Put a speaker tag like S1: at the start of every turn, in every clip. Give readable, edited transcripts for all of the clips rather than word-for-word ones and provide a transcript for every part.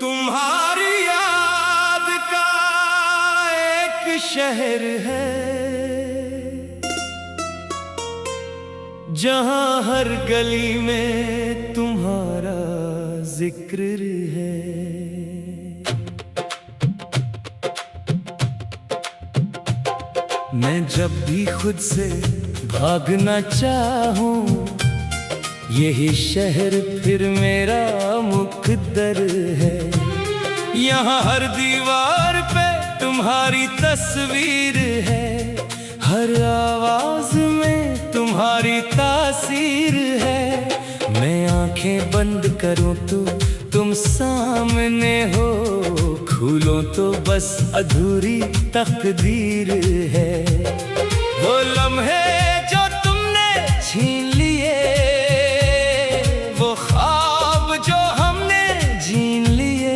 S1: तुम्हारी याद का एक शहर है जहां हर गली में तुम्हारा जिक्र है। मैं जब भी खुद से भागना चाहूं, यही शहर फिर मेरा मुकद्दर है। यहाँ हर दीवार पे तुम्हारी तस्वीर है, हर आवाज में तुम्हारी तासीर है। मैं आंखें बंद करूं तो तुम सामने हो, खोलूं तो बस अधूरी तकदीर है। वो लम्हे जो तुमने छीन लिए, वो ख्वाब जो हमने जीन लिए,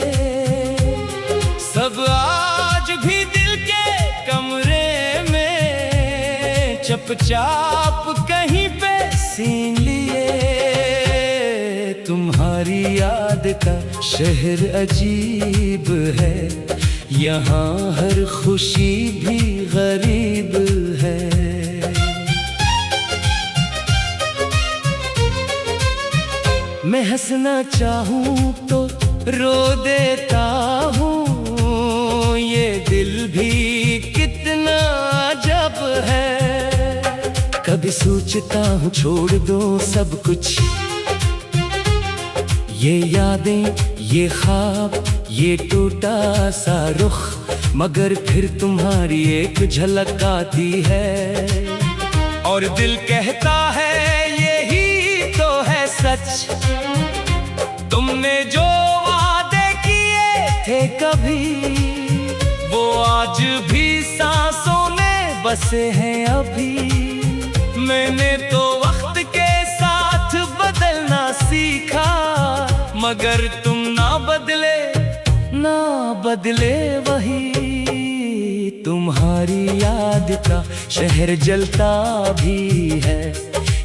S1: सब आज भी दिल के कमरे में चुपचाप कहीं पे सीन लिए। तुम्हारी याद का शहर अजीब है, यहाँ हर खुशी भी गरीब है। मैं हंसना चाहूं तो रो देता हूँ, ये दिल भी कितना अजब है। कभी सोचता हूँ छोड़ दो सब कुछ, ये यादें, ये ख्वाब, ये टूटा सा रुख, मगर फिर तुम्हारी एक झलक आती है और दिल कहता है यही तो है सच। तुमने जो वादे किए थे कभी, वो आज भी सांसों में बसे हैं अभी। मैंने तो वक्त के साथ बदलना सीखा, मगर तुम ना बदले वही। तुम्हारी याद का शहर जलता भी है,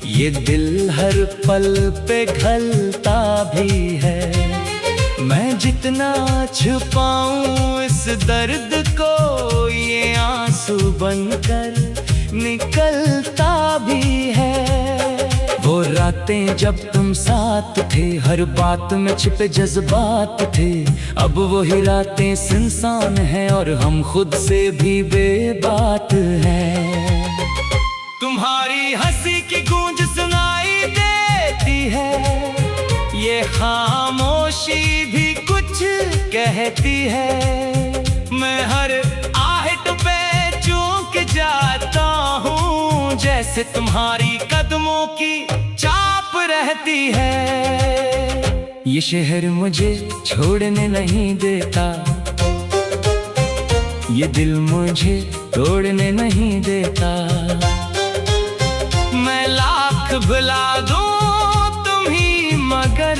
S1: ये दिल हर पल पे घलता भी है। मैं जितना छुपाऊं इस दर्द को, ये आंसू बनकर निकलता भी है। वो रातें जब तुम साथ थे, हर बात में छिपे जज्बात थे, अब वही रातें सुनसान हैं और हम खुद से भी बेबात हैं। तुम्हारी हंसी की गूंज सुनाई देती है, ये खामोशी भी कुछ कहती है। मैं हर आहट पे चूक जाता हूँ, जैसे तुम्हारी कदमों की चाप रहती है। ये शहर मुझे छोड़ने नहीं देता, ये दिल मुझे तोड़ने नहीं देता। मैं लाख भुला दूं तुम्हीं, मगर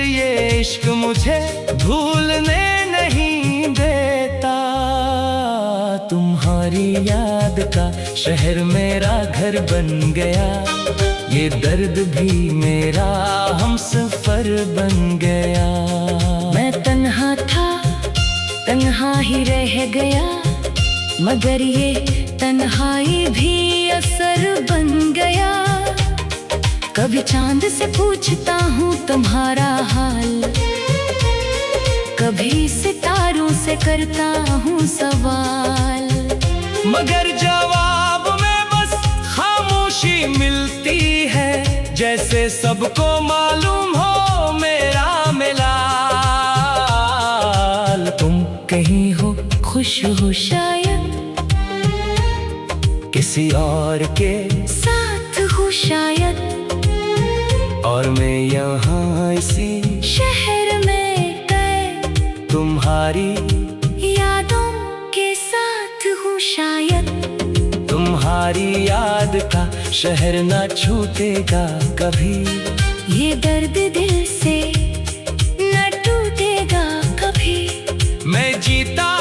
S1: ये इश्क मुझे भूलने नहीं देता। तुम्हारी याद का शहर मेरा घर बन गया, ये दर्द भी मेरा हमसफर बन गया। मैं तन्हा था, तन्हा ही रह गया, मगर ये तन्हाई भी असर बन गया। कभी चांद से पूछता हूँ तुम्हारा हाल, कभी सितारों से करता हूँ सवाल, मगर जवाब में बस खामोशी मिलती है। जैसे सबको मालूम हो मेरा मिलाल। तुम कहीं हो, खुश हो शायद, किसी और के साथ हो शायद, और मैं यहाँ इसी शहर में कैद तुम्हारी यादों के साथ हूँ शायद। तुम्हारी याद का शहर ना छूटेगा कभी, ये दर्द दिल से न टूटेगा कभी। मैं जीता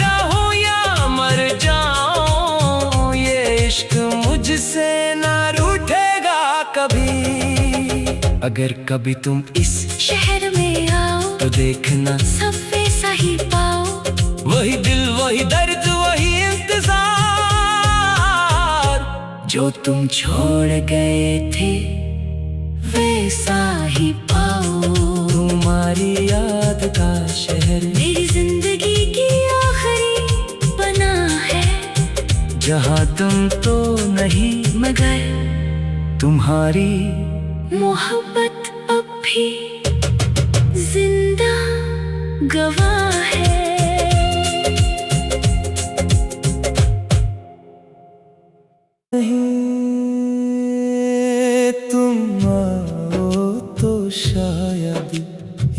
S1: रहूं या मर जाऊं, ये इश्क मुझसे ना रूठेगा कभी। अगर कभी तुम इस शहर में आओ, तो देखना
S2: सब वैसा ही पाओ।
S1: वही दिल वही दर्द वही इंतजार, जो तुम छोड़ गए थे वैसा ही पाओ। तुम्हारी याद का शहर
S2: मेरी जिंदगी की आखिरी बना है,
S1: जहाँ तुम तो नहीं
S2: मगर
S1: तुम्हारी
S2: मोहब्बत अब भी जिंदा गवाह है।
S1: नहीं तुम आओ तो शायद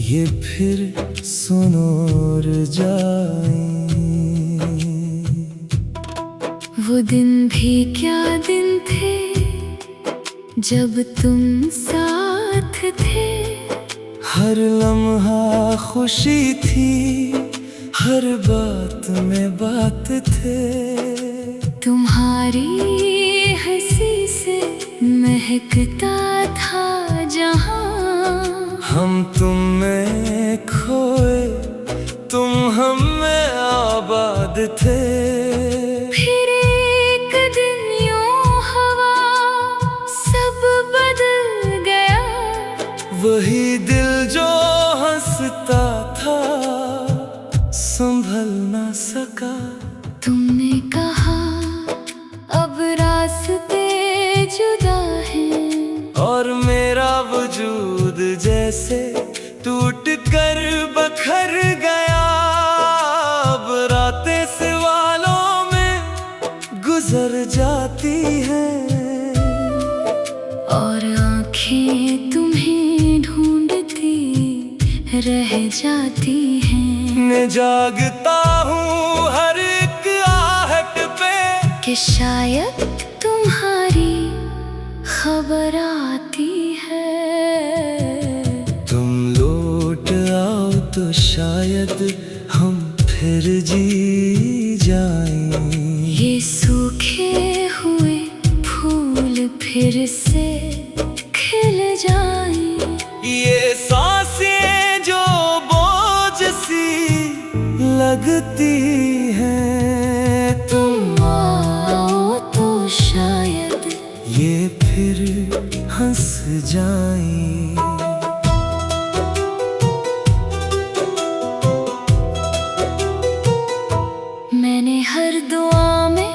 S1: ये फिर सुनोर जाए।
S2: वो दिन भी क्या दिन थे जब तुम साथ थे।
S1: हर लम्हा खुशी थी, हर बात में बात थे।
S2: तुम्हारी हंसी से महकता था जहां।
S1: हम तुम में खोए, तुम हम में आबाद थे।
S2: फिर एक दिन यूं हवा सब बदल गया।
S1: वही दिल जो हंसता था संभल ना सका।
S2: तुमने कहा अब रास्ते जुदा हैं,
S1: और मेरा वजूद जैसे टूट कर बखर गया। अब रातें सवालों में गुजर जाती हैं,
S2: और आँखें तुम्हें ढूंढती रह जाती हैं।
S1: मैं जागता हूँ हर एक आहट पे
S2: कि शायद तुम्हारी खबर आती है।
S1: तुम लौट आओ तो शायद हम फिर जी जाएं।
S2: ये सूखे हुए फूल फिर से खिल जाएं।
S1: ये सांसें जो बोझ सी लगती हैं,
S2: तुम आओ तो शायद
S1: ये फिर हंस जाएं।
S2: मैंने हर दुआ में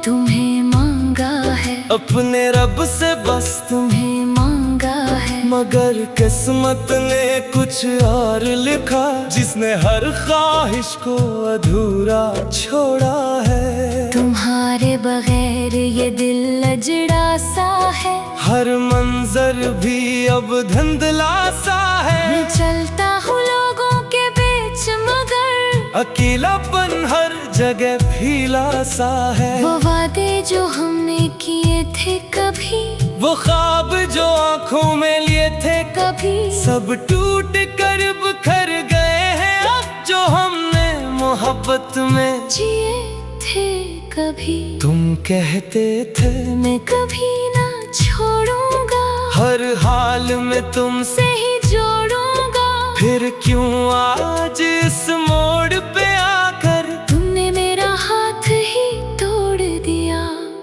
S2: तुम्हें मांगा है,
S1: अपने रब से बस
S2: तुम्हें मांगा है।
S1: मगर किस्मत ने कुछ और लिखा, जिसने हर ख्वाहिश को अधूरा छोड़ा है।
S2: तुम्हारे बगैर ये दिल अजड़ा सा है,
S1: हर मंजर भी अब धुंधला सा है।
S2: मैं चलता हूँ लोगों के बीच मगर
S1: अकेलापन हर जगह फीला सा है।
S2: वो वादे जो हमने किए थे कभी,
S1: वो ख्वाब जो आंखों में लिए थे
S2: कभी
S1: सब टूट कर बिखर गए हैं। अब जो हमने मोहब्बत में
S2: जिए थे कभी।
S1: तुम कहते थे
S2: मैं कभी ना छोड़ूंगा,
S1: हर हाल में तुमसे
S2: से ही जोड़ूंगा।
S1: फिर क्यों आज इस मोड़ पे आकर
S2: तुमने मेरा हाथ ही तोड़ दिया।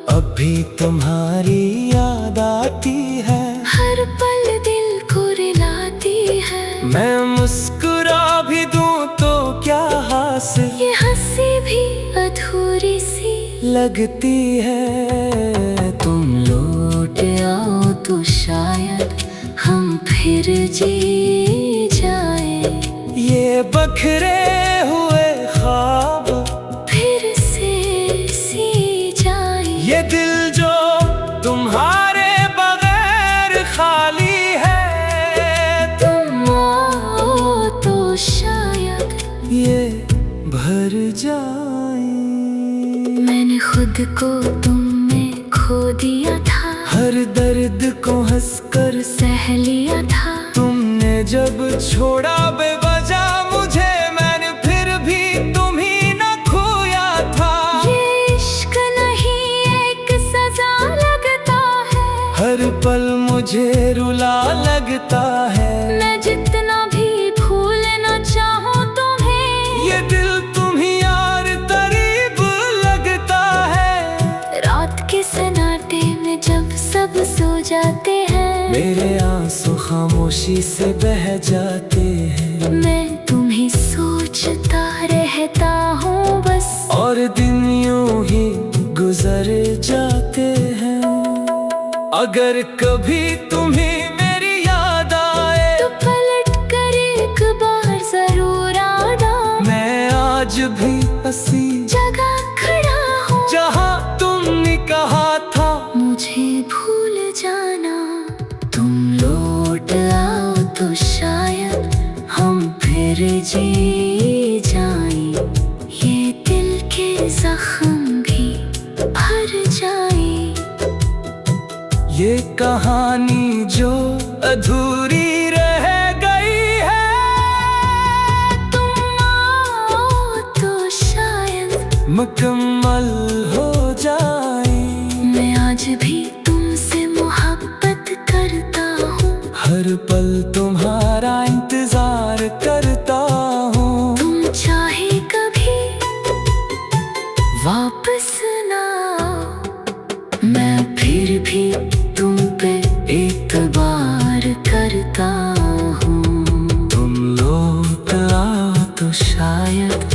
S1: अभी तुम्हारी याद आती है,
S2: हर पल दिल को रुलाती है।
S1: मैं मुस्कुरा भी दूं तो क्या हासिल,
S2: ये हंसी भी अधूरी सी
S1: लगती है। तुम
S2: लौट आओ तो शायद हम फिर जी जाए।
S1: ये बखरे हुए ख्वाब
S2: फिर से सी जाए।
S1: ये दिल जो तुम्हारे बगैर खाली है,
S2: तुम आओ तो शायद
S1: ये भर जाए।
S2: मैंने खुद को तुम में खो दिया था,
S1: हर दर्द को हंसकर
S2: सह लिया था।
S1: तुमने जब छोड़ा बेवजह मुझे, मैंने फिर भी तुम ही न खोया था।
S2: ये इश्क नहीं एक सजा लगता है,
S1: हर पल मुझे रुला लगता है।
S2: मैं जितना भी भूलना सब सो जाते हैं,
S1: मेरे आंसू खामोशी से बह जाते हैं।
S2: मैं तुम्हें सोचता रहता हूँ बस,
S1: और दिन यूं ही गुजर जाते हैं। अगर कभी तुम्हें मेरी याद आए
S2: तो पलट कर एक बार जरूर आना।
S1: मैं आज भी हंसी
S2: जगह खड़ा हूँ
S1: जहाँ तुमने कहा था
S2: मुझे भूल जाना। तुम लौट आओ तो शायद हम फिर जी जाएं, ये दिल के जख्म भी भर जाएं।
S1: ये कहानी जो अधूरी रह गई है,
S2: तुम आओ तो शायद
S1: मुकम्मल हो जाए।
S2: मैं आज भी तुमसे मोहब्बत करता हूँ,
S1: हर पल तुम्हारा इंतजार करता हूँ।
S2: तुम चाहे कभी वापस ना आओ, मैं फिर भी तुम पे एतबार करता हूँ।
S1: तुम लौट आओ तो शायद